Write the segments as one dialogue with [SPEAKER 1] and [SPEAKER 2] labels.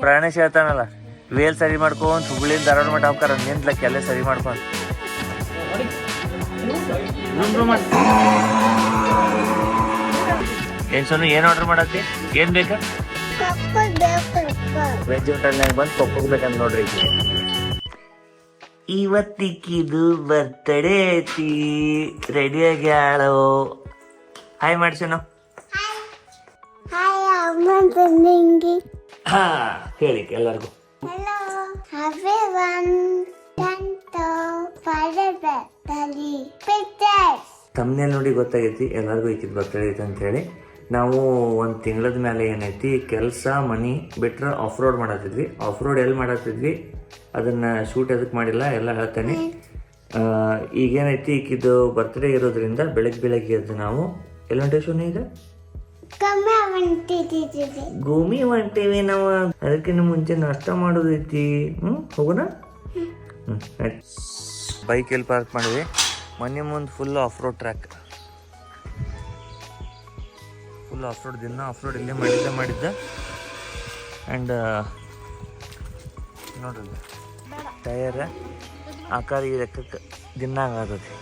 [SPEAKER 1] Pranesh ಹೇಳ್ತಾನಲ್ಲ, veil ಸರಿ ಮಾಡ್ಕೊಂಡ್ ಹುಬ್ಳಿಂದ ಧಾರವಾಡ ಮಟ್ಟ ಹೋಗ್ತಾರ ನಿಂತ್ಲಕ್ಕೆ ಎಲ್ಲ ಸರಿ ಮಾಡ್ಕೊಂಡ್. ಏನ್ ಸೋನು, ಏನ್ ಆರ್ಡರ್ ಮಾಡತ್ತಿ? ಏನ್ ಬೇಕಾ? ವೆಜ್ ಹೋಟೆಲ್ನಾಗ ಬಂದು ಕೊಕ್ಕೋಗ್ಬೇಕಂತ ನೋಡ್ರಿ. ಇವತ್ತಿಕ್ಕಿದು ಬರ್ತಡೇ ಐತಿ, ರೆಡಿ ಆಗ್ಯಾಳೋ. ಹಾಯ್ ಮಾಡ್ಸೇನು? ಹಾ ಹೇಳಿ ಎಲ್ಲರಿಗೂ. ತಮ್ಮನೇಲಿ ನೋಡಿ ಗೊತ್ತಾಗೈತಿ ಎಲ್ಲರಿಗೂ ಈಕಿದ್ ಬರ್ತಡೇ ಐತಿ ಅಂತ ಹೇಳಿ. ನಾವು ಒಂದು ತಿಂಗಳದ ಮೇಲೆ ಏನೈತಿ ಕೆಲಸ ಮನಿ ಬಿಟ್ರೆ ಆಫ್ ರೋಡ್ ಮಾಡತ್ತಿದ್ವಿ. ಆಫ್ ರೋಡ್ ಎಲ್ಲಿ ಮಾಡತ್ತಿದ್ವಿ ಅದನ್ನ ಶೂಟ್ ಎದಕ್ಕೆ ಮಾಡಿಲ್ಲ ಎಲ್ಲ ಹೇಳ್ತೇನೆ. ಈಗೇನೈತಿ ಈಕಿದು ಬರ್ತ್ಡೇ ಇರೋದ್ರಿಂದ ಬೆಳಗ್ಗೆ ಎದ್ದು ನಾವು ಎಲ್ಲ ಹೊಂಟೇವಿ ಶೂನ್ಯ ಈಗ ಗೋಮಿ ಹೊಂಟೇವಿ ನಾವು. ಅದಕ್ಕಿಂತ ಮುಂಚೆ ನಾಷ್ಟ ಮಾಡೋದೈತಿ. ಹೋಗೋಣ. ಬೈಕ್ ಎಲ್ಲಿ ಪಾರ್ಕ್ ಮಾಡಿದ್ವಿ? ಮನೆ ಮುಂದೆ full of road track, full of road. ದಿನ ಆಫ್ ರೋಡ್ ಇಲ್ಲೇ ಮಾಡಿದ್ದ. ಆ್ಯಂಡ್ ನೋಡ್ರಿ ಟಯರ್ ಆಕಾರ ಈ ಲೆಕ್ಕಕ್ಕೆ ದಿನ ಆಗತೈತಿ.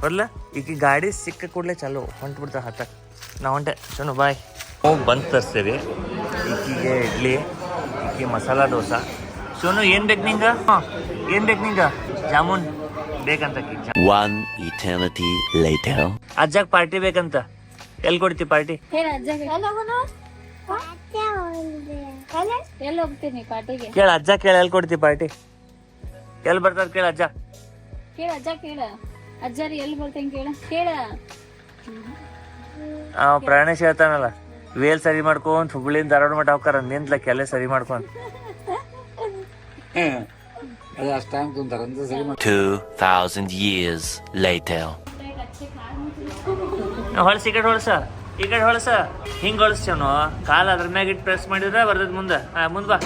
[SPEAKER 1] ಬರಲ್ಲ ಈಗ ಗಾಡಿ ಸಿಕ್ಕ ಕೂಡಲೇ ಚಾಲು ಹೊಂಟ್ಬಿಡ್ತಾ ಹತ್ತಕ್ಕೆ. ನಾವು ಹೊಂಟೆ ಚಲೋ ಬಾಯ್. ಹೋಗಿ ಬಂದು ತರಿಸ್ತೀವಿ. ಈಕಿಗೆ ಇಡ್ಲಿ, ಈಕಿ ಮಸಾಲ ದೋಸೆ. ಸೋನು ಏನು ಬೇಕು ನಿಂಗೆ? ಹಾಂ ಏನು ಬೇಕು ನಿಂಗೆ? ಜಾಮೂನ್ ಬೇಕಂತ. ಅಜ್ಜಾಗ ಪಾರ್ಟಿ ಬೇಕಂತ. ಎಲ್ಲಿ ಕೊಡ್ತಿ ಪಾರ್ಟಿ? ಕೇಳ ಅಜ್ಜ, ಕೇಳ ಎಲ್ಲಿ ಕೊಡ್ತಿ ಪಾರ್ಟಿ? ಎಲ್ಲಿ ಬರ್ತಾರ ಕೇಳ ಅಜ್ಜ. ಪ್ರಾಣೇಶ್ ಹೇಳ್ತಾನಲ್ಲ, ವೇಲ್ ಸರಿ ಮಾಡ್ಕೊಂಡ್ ಹುಬ್ಳಿಂದ ಧಾರವಾಡ ಮಟ್ಟ ಹೋಗ್ತಾರ ನಿಂತ್ಲಕ್ಕೆ ಎಲ್ಲ ಸರಿ ಮಾಡ್ಕೊಂಡ್.
[SPEAKER 2] 2000 years later.
[SPEAKER 1] ಹೊಳಸ ಈ ಕಡೆ ಹೊಳಸ, ಈ ಕಡೆ ಹೊಳಸ. ಹಿಂಗೆ ಹೊಳಸ್ತೇವನು ಕಾಲ ಅದ್ರ ಮ್ಯಾಗ ಇಟ್ಟು ಪ್ರೆಸ್ ಮಾಡಿದ್ರೆ ಬರ್ತದ ಮುಂದೆ. ಮುಂದೆ ಬಾ.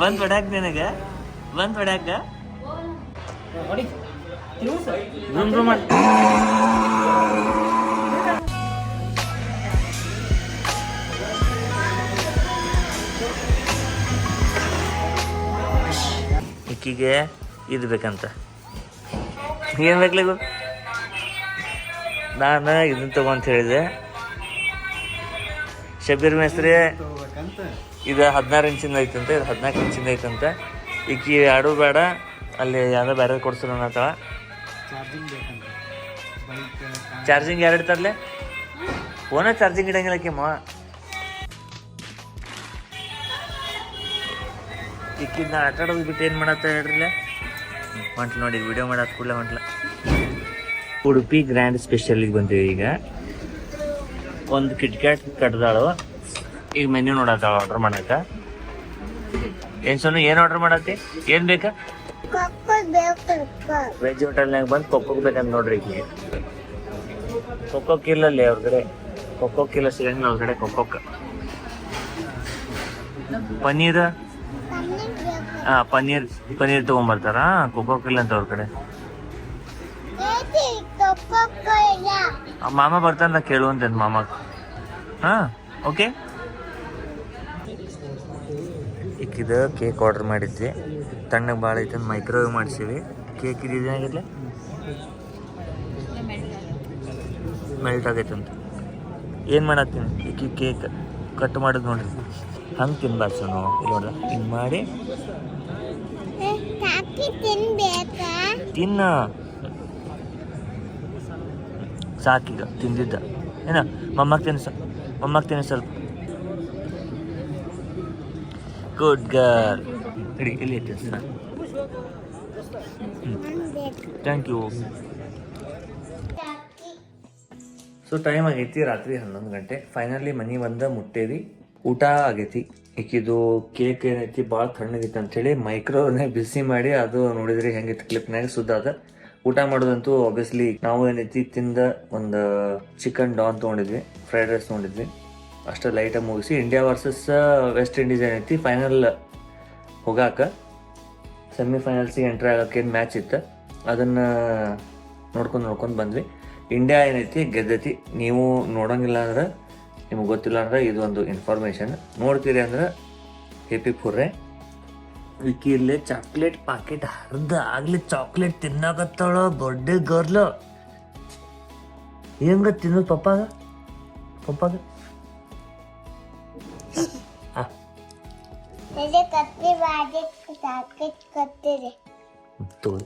[SPEAKER 1] ಬಂದ್ ಹೊಡ್ಯಾಕ ನಿನಗೆ, ಬಂದ್ ಹೊಡ್ಯಾಕ. ಈಕಿಗೆ ಇದು ಬೇಕಂತ. ಏನ್ ಬೇಕಲಿಗೂ? ನಾನು ಇದನ್ನ ತಗೊಂತ ಹೇಳಿದೆ. ಶಬೀರ್ ಮೇಸ್ತ್ರಿ ಇದು 16 ಇಂಚಿಂದ ಐತಂತೆ, ಇದು 14 ಇಂಚಿಂದ ಐತಂತೆ. ಈಕಿ ಆಡೋ ಬೇಡ, ಅಲ್ಲಿ ಯಾವುದೋ ಬೇರೆ ಕೊಡ್ಸೋಣ ಅನ್ನತ್ತಾಳ. ಚಾರ್ಜಿಂಗ್ ಎರಡು ಇಡ್ತಾರಲ್ಲೇ, ಫೋನ ಚಾರ್ಜಿಂಗ್ ಇಡಂಗಿಲ್ಲ ಕೆಮ್ಮ. ಈಕಿನ ಆಟ ಆಡೋದು ಬಿಟ್ಟು ಏನು ಮಾಡತ್ತ ಹೇಳ್ರಿಲ್ಲ. ಹೊಂಟ್ಲು ನೋಡಿ, ವಿಡಿಯೋ ಮಾಡತ್ ಕೂಡಲೇ ಹೊಂಟ್ಲ. ಉಡುಪಿ ಗ್ರ್ಯಾಂಡ್ ಸ್ಪೆಷಲಿಗೆ ಬಂತೀವಿ. ಈಗ ಒಂದು ಕಿಟ್ಕ್ಯಾಟ್ ಕಟ್ದಾಳು. ಈಗ ಮೆನ್ಯೂ ನೋಡತ್ತಾಳ ಆರ್ಡರ್ ಮಾಡಕ. ಏನ್ ಸೋನು, ಏನ್ ಆರ್ಡರ್ ಮಾಡತ್ತಿ? ಏನ್ ಬೇಕಾ? ವೆಜ್ ಹೋಟೆಲ್ನಾಗ ಬಂದು ಕೊಕ್ಕೋಗ್ಬೇಕಂತ ನೋಡ್ರಿ. ಈಗ ಕೊಕ್ಕೋಕ್ ಇಲ್ಲಲ್ಲಿ ಅವ್ರ ಕಡೆ, ಕೊಕ್ಕೋಕ್ ಇಲ್ಲ, ಸಿಗಂಗಿಲ್ಲ ಅವ್ರ ಕಡೆ ಕೊಕ್ಕೋಕ್. ಪನ್ನೀರ್, ಪನ್ನೀರ್ ತಗೊಂಬರ್ತಾರ. ಕೊಕ್ಕೋಕ್ ಇಲ್ಲ ಅಂತ ಅವ್ರ ಕಡೆ. ಮಾಮ ಬರ್ತಾನ ಕೇಳುವಂತ ಮಾಮ. ಹಾ ಓಕೆ. ಈಕಿದ ಕೇಕ್ ಆರ್ಡರ್ ಮಾಡಿದ್ವಿ. ತಣ್ಣಗೆ ಭಾಳ ಐತೆ ಅಂತ ಮೈಕ್ರೋವೇವ್ ಮಾಡಿಸೀವಿ. ಕೇಕ್ ಇದು ಏನಾಗೈತೆ ಮೆಲ್ಟ್ ಆಗೈತಂತ. ಏನು ಮಾಡತ್ತೀನಿ ಈಕಿ ಕೇಕ್ ಕಟ್ ಮಾಡೋದು ನೋಡ್ರಿ. ಹಂಗೆ ತಿನ್ಬಾರ್ದು ಸೋನು. ಇಲ್ಲಿ ನೋಡ್ದ ಹಿಂಗೆ ಮಾಡಿ ತಿನ್ನ ಸಾಕೀಗ. ತಿಂದಿದ್ದ ಏನ ಮಮ್ಮಕ್ಕೆ ತಿನ್ನಿ ಸ್ವಲ್ಪ. Good girl. ಇಡಿ ಇಲ್ಲಿ ಐತೆ sir. Thank you. So time ಆಗೈತಿ ರಾತ್ರಿ 11 ಗಂಟೆ. ಫೈನಲಿ ಮನೆ ಬಂದ ಮುಟ್ಟೇವಿ. ಊಟ ಆಗೈತಿ. ಈಕಿದು ಕೇಕ್ ಏನೈತಿ ಭಾಳ ತಣ್ಣಗಿತ್ತು ಅಂಥೇಳಿ ಮೈಕ್ರೋವ್ನಾಗ ಬಿಸಿ ಮಾಡಿ ಅದು ನೋಡಿದ್ರಿ ಹೆಂಗಿತ್ತು ಕ್ಲಿಪ್ನಾಗ ಸುದ್ದಾದ ಊಟ ಮಾಡೋದಂತೂ ಆಬ್ವಿಯಸ್ಲಿ ನಾವು ಏನೈತಿ ತಿಂದ ಒಂದು ಚಿಕನ್ ಡಾನ್ ತೊಗೊಂಡಿದ್ವಿ, ಫ್ರೈಡ್ ರೈಸ್ ತೊಗೊಂಡಿದ್ವಿ, ಅಷ್ಟೇ ಲೈಟಾಗಿ ಮುಗಿಸಿ ಇಂಡಿಯಾ ವರ್ಸಸ್ ವೆಸ್ಟ್ ಇಂಡೀಸ್ ಏನೈತಿ ಫೈನಲ್ ಹೋಗಾಕ ಸೆಮಿಫೈನಲ್ಸಿಗೆ ಎಂಟ್ರಿ ಆಗೋಕೆ ಏನು ಮ್ಯಾಚ್ ಇತ್ತು ಅದನ್ನು ನೋಡ್ಕೊಂಡು ಬಂದ್ವಿ. ಇಂಡಿಯಾ ಏನೈತಿ ಗೆದ್ದೈತಿ. ನೀವು ನೋಡೋಂಗಿಲ್ಲ ಅಂದ್ರೆ, ನಿಮ್ಗೆ ಗೊತ್ತಿಲ್ಲ ಅಂದ್ರೆ ಇದು ಒಂದು ಇನ್ಫಾರ್ಮೇಷನ್. ನೋಡ್ತೀರಿ ಅಂದ್ರೆ ಹೇಪಿ ಫುರ್ರೆ. ವಿಕಿ ಇಲ್ಲೇ ಚಾಕ್ಲೇಟ್ ಪಾಕೆಟ್ ಹರಿದ ಆಗ್ಲಿ ಚಾಕ್ಲೇಟ್ ತಿನ್ನಾಕತ್ತಾಳ ದೊಡ್ಡ ಗರ್ಲು. ಹೆಂಗ ತಿನ್ನೋದು ಪಪ್ಪಾಗ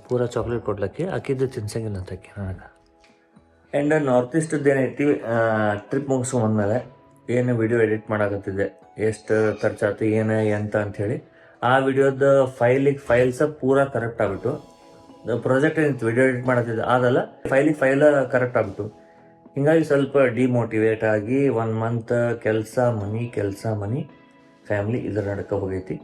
[SPEAKER 1] ಪೂರ ಚಾಕ್ಲೇಟ್ ಕೊಡ್ಲಕ್ಕೆ ಆಕಿದ್ದು ತಿನ್ಸಂಗಿಲ್ಲ ಅಂತ ಆಕಿ ನನಗೆ. ಆ್ಯಂಡ್ ನಾರ್ತ್ ಈಸ್ಟದ್ದು ಏನೈತಿ ಟ್ರಿಪ್ ಮುಗಿಸ್ಕೊಂಡ್ಮೇಲೆ ಏನು ವಿಡಿಯೋ ಎಡಿಟ್ ಮಾಡಾಕತ್ತಿದ್ದೆ, ಎಷ್ಟು ಖರ್ಚಾಯ್ತು ಏನು ಎಂತ ಅಂಥೇಳಿ ಆ ವಿಡಿಯೋದ ಫೈಲ್ಸ ಪೂರ ಕರೆಕ್ಟ್ ಆಗ್ಬಿಟ್ಟು, ಪ್ರಾಜೆಕ್ಟ್ ಏನಿತ್ತು ವಿಡಿಯೋ ಎಡಿಟ್ ಮಾಡತ್ತಿದ್ದೆ ಅದಲ್ಲ ಫೈಲ್ ಕರೆಕ್ಟ್ ಆಗ್ಬಿಟ್ಟು, ಹಿಂಗಾಗಿ ಸ್ವಲ್ಪ ಡಿಮೋಟಿವೇಟ್ ಆಗಿ 1 ಮಂತ್ ಕೆಲಸ ಮನಿ ಫ್ಯಾಮ್ಲಿ ಇದ್ರ ನಡ್ಕ ಹೋಗೈತಿ.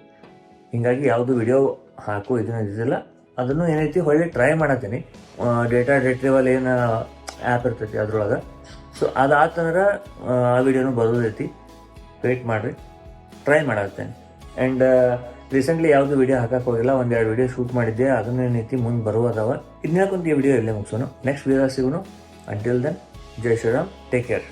[SPEAKER 1] ಹಿಂಗಾಗಿ ಯಾವುದು ವಿಡಿಯೋ ಹಾಕು ಇದನ್ನ ಅದನ್ನು ಏನೈತಿ ಹೊಳ್ಳಿ ಟ್ರೈ ಮಾಡತ್ತೀನಿ. ಡೇಟಾ ರಿಟ್ರೀವಲ್ ಏನು ಆ್ಯಪ್ ಇರ್ತೈತಿ ಅದ್ರೊಳಗೆ, ಸೊ ಅದಾತಂದ್ರೆ ಆ ವಿಡಿಯೋನು ಬರೋದೈತಿ. ವೆಯ್ಟ್ ಮಾಡಿರಿ, ಟ್ರೈ ಮಾಡತ್ತೇನೆ. ಆ್ಯಂಡ್ ರೀಸೆಂಟ್ಲಿ ಯಾವುದು ವಿಡಿಯೋ ಹಾಕಕ್ಕೆ ಹೋಗಿಲ್ಲ, 1-2 ವಿಡಿಯೋ ಶೂಟ್ ಮಾಡಿದ್ದೆ, ಅದನ್ನ ಏನೈತಿ ಮುಂದೆ ಬರುವುದವ. ಇದನ್ನ ಈ ವಿಡಿಯೋ ಇಲ್ಲೇ ಮುಗಿಸೋನು. ನೆಕ್ಸ್ಟ್ ವಿಡಿಯೋ ಸಿಗೋನು. Until then, Jai Shriram, take care.